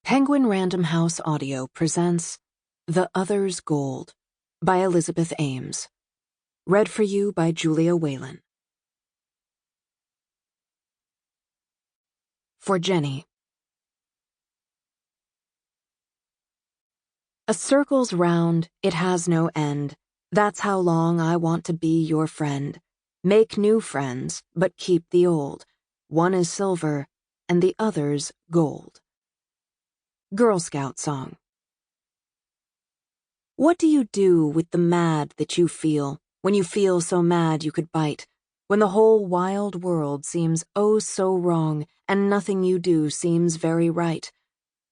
Penguin Random House Audio presents The Other's Gold by Elizabeth Ames. Read for you by Julia Whelan. For Jenny. A circle's round, it has no end. That's how long I want to be your friend. Make new friends, but keep the old. One is silver, and the other's gold. Girl Scout Song. What do you do with the mad that you feel, when you feel so mad you could bite, when the whole wild world seems oh so wrong and nothing you do seems very right?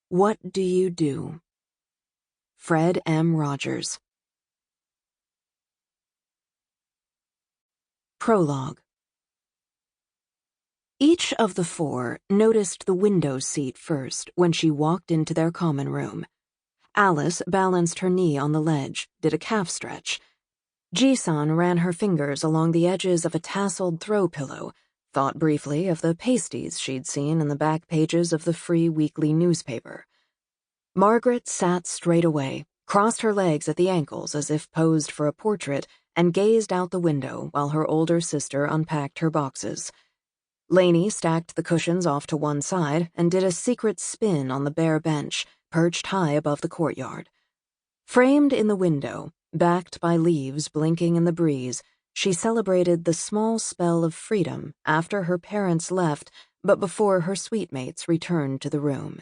What do you do? Fred M. Rogers. Prologue. Each of the four noticed the window seat first when she walked into their common room. Alice balanced her knee on the ledge, did a calf stretch. Ji-san ran her fingers along the edges of a tasseled throw pillow, thought briefly of the pasties she'd seen in the back pages of the free weekly newspaper. Margaret sat straight away, crossed her legs at the ankles as if posed for a portrait, and gazed out the window while her older sister unpacked her boxes. Lainey stacked the cushions off to one side and did a secret spin on the bare bench, perched high above the courtyard. Framed in the window, backed by leaves blinking in the breeze, she celebrated the small spell of freedom after her parents left, but before her suitemates returned to the room.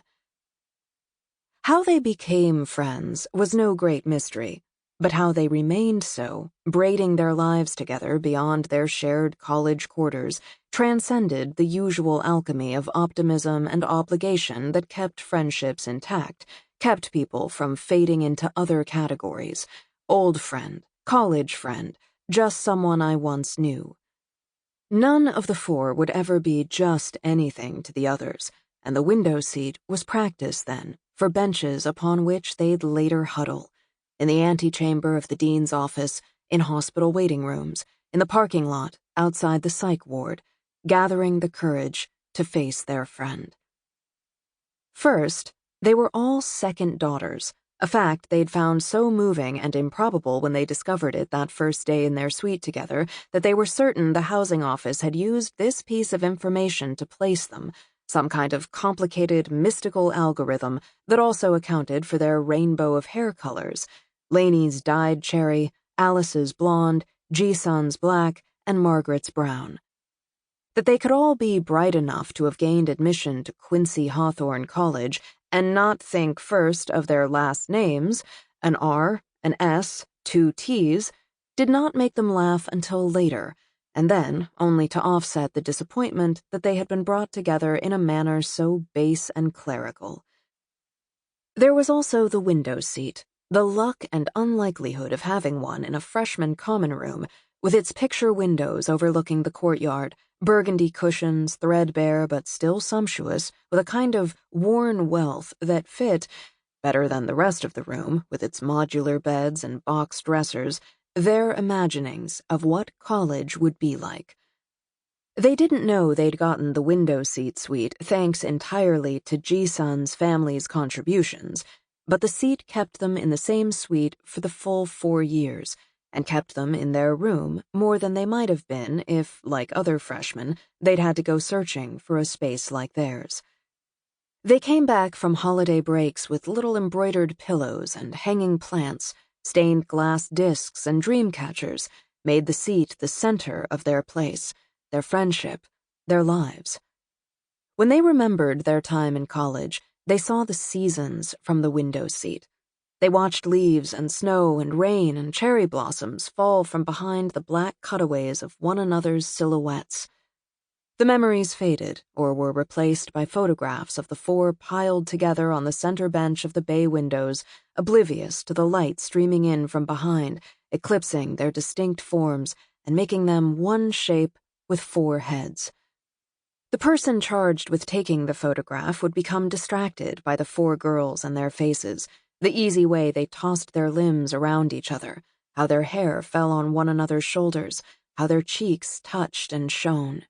How they became friends was no great mystery, but how they remained so, braiding their lives together beyond their shared college quarters, transcended the usual alchemy of optimism and obligation that kept friendships intact, kept people from fading into other categories. Old friend, college friend, just someone I once knew. None of the four would ever be just anything to the others, and the window seat was practice then, for benches upon which they'd later huddle. In the antechamber of the dean's office, in hospital waiting rooms, in the parking lot, outside the psych ward, gathering the courage to face their friend. First, they were all second daughters, a fact they'd found so moving and improbable when they discovered it that first day in their suite together that they were certain the housing office had used this piece of information to place them, some kind of complicated, mystical algorithm that also accounted for their rainbow of hair colors. Lainey's dyed cherry, Alice's blonde, Ji-san's black, and Margaret's brown. That they could all be bright enough to have gained admission to Quincy-Hawthorn College and not think first of their last names, an R, an S, two T's, did not make them laugh until later, and then only to offset the disappointment that they had been brought together in a manner so base and clerical. There was also the window seat. The luck and unlikelihood of having one in a freshman common room, with its picture windows overlooking the courtyard, burgundy cushions, threadbare but still sumptuous, with a kind of worn wealth that fit, better than the rest of the room, with its modular beds and box dressers, their imaginings of what college would be like. They didn't know they'd gotten the window seat suite thanks entirely to Ji-san's family's contributions, but the seat kept them in the same suite for the full 4 years, and kept them in their room more than they might have been if, like other freshmen, they'd had to go searching for a space like theirs. They came back from holiday breaks with little embroidered pillows and hanging plants, stained glass discs and dream catchers, made the seat the center of their place, their friendship, their lives. When they remembered their time in college, they saw the seasons from the window seat. They watched leaves and snow and rain and cherry blossoms fall from behind the black cutaways of one another's silhouettes. The memories faded or were replaced by photographs of the four piled together on the center bench of the bay windows, oblivious to the light streaming in from behind, eclipsing their distinct forms and making them one shape with 4 heads. The person charged with taking the photograph would become distracted by the 4 girls and their faces, the easy way they tossed their limbs around each other, how their hair fell on one another's shoulders, how their cheeks touched and shone.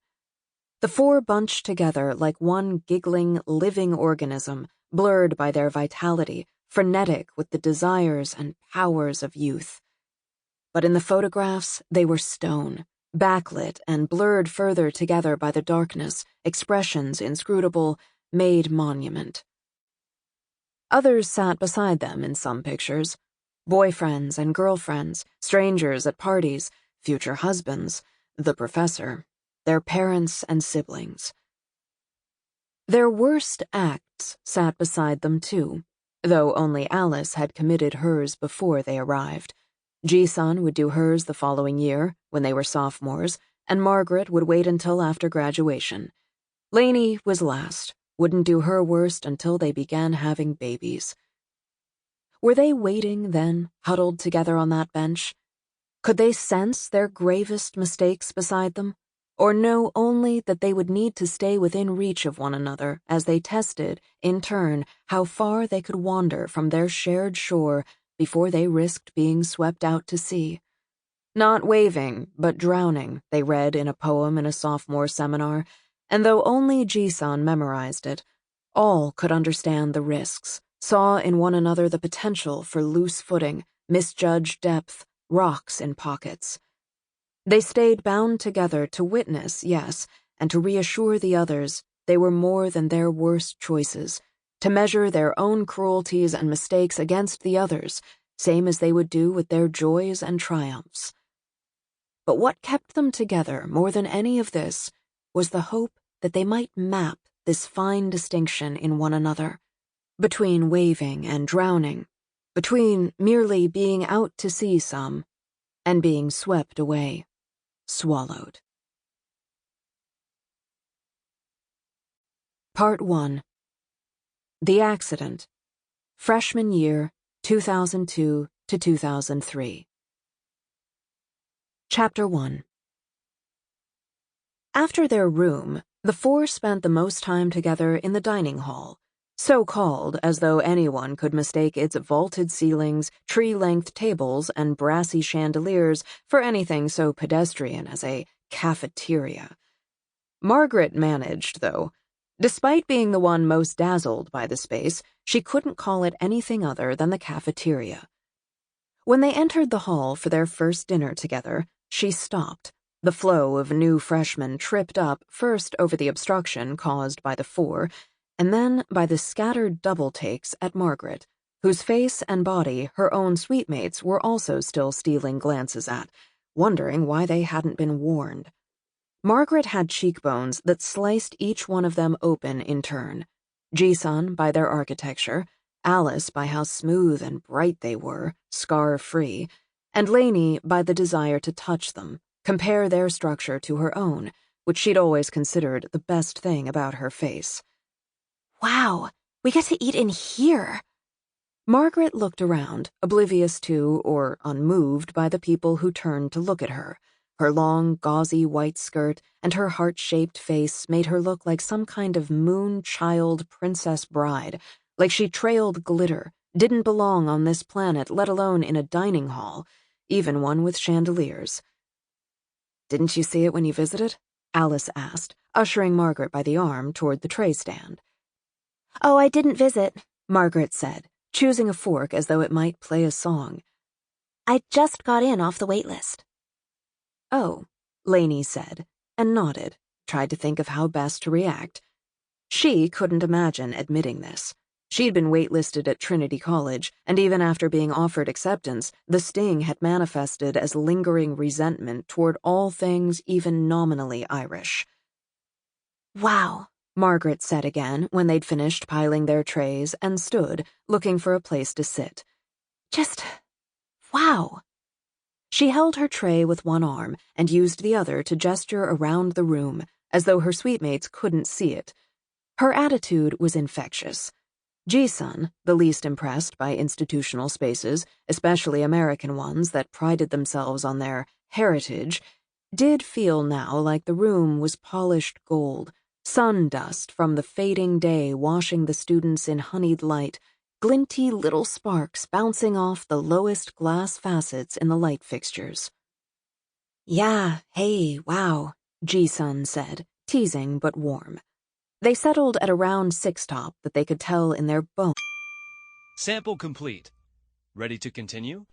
The 4 bunched together like one giggling, living organism, blurred by their vitality, frenetic with the desires and powers of youth. But in the photographs, they were stone, backlit and blurred further together by the darkness, expressions inscrutable, made monument. Others sat beside them in some pictures. Boyfriends and girlfriends, strangers at parties, future husbands, the professor, their parents and siblings. Their worst acts sat beside them too, though only Alice had committed hers before they arrived. Ji-sun would do hers the following year, when they were sophomores, and Margaret would wait until after graduation. Lainey was last, wouldn't do her worst until they began having babies. Were they waiting, then, huddled together on that bench? Could they sense their gravest mistakes beside them? Or know only that they would need to stay within reach of one another as they tested, in turn, how far they could wander from their shared shore before they risked being swept out to sea? Not waving, but drowning, they read in a poem in a sophomore seminar, and though only Ji-sun memorized it, all could understand the risks, saw in one another the potential for loose footing, misjudged depth, rocks in pockets. They stayed bound together to witness, yes, and to reassure the others they were more than their worst choices, to measure their own cruelties and mistakes against the others, same as they would do with their joys and triumphs. But what kept them together more than any of this was the hope that they might map this fine distinction in one another, between waving and drowning, between merely being out to sea some and being swept away, swallowed. Part 1. The Accident. Freshman year, 2002 to 2003. Chapter 1. After their room, the four spent the most time together in the dining hall, so called as though anyone could mistake its vaulted ceilings, tree-length tables, and brassy chandeliers for anything so pedestrian as a cafeteria. Margaret managed, though. Despite being the one most dazzled by the space, she couldn't call it anything other than the cafeteria. When they entered the hall for their first dinner together, she stopped. The flow of new freshmen tripped up first over the obstruction caused by the four, and then by the scattered double takes at Margaret, whose face and body her own suitemates were also still stealing glances at, wondering why they hadn't been warned. Margaret had cheekbones that sliced each one of them open in turn. Ji-sun by their architecture, Alice by how smooth and bright they were, scar-free, and Lainey by the desire to touch them, compare their structure to her own, which she'd always considered the best thing about her face. Wow, we get to eat in here. Margaret looked around, oblivious to or unmoved by the people who turned to look at her. Her long, gauzy white skirt and her heart-shaped face made her look like some kind of moon-child princess bride, like she trailed glitter, didn't belong on this planet, let alone in a dining hall, even one with chandeliers. "Didn't you see it when you visited?" Alice asked, ushering Margaret by the arm toward the tray stand. "Oh, I didn't visit," Margaret said, choosing a fork as though it might play a song. "I just got in off the wait list." "Oh," Lainey said, and nodded, tried to think of how best to react. She couldn't imagine admitting this. She'd been waitlisted at Trinity College, and even after being offered acceptance, the sting had manifested as lingering resentment toward all things even nominally Irish. "Wow," Margaret said again when they'd finished piling their trays and stood, looking for a place to sit. "Just wow." She held her tray with one arm and used the other to gesture around the room, as though her suitemates couldn't see it. Her attitude was infectious. Ji-sun, the least impressed by institutional spaces, especially American ones that prided themselves on their heritage, did feel now like the room was polished gold, sun dust from the fading day washing the students in honeyed light, glinty little sparks bouncing off the lowest glass facets in the light fixtures. "Yeah, hey, wow," Ji-sun said, teasing but warm. They settled at a round six-top that they could tell in their bones. Sample complete. Ready to continue?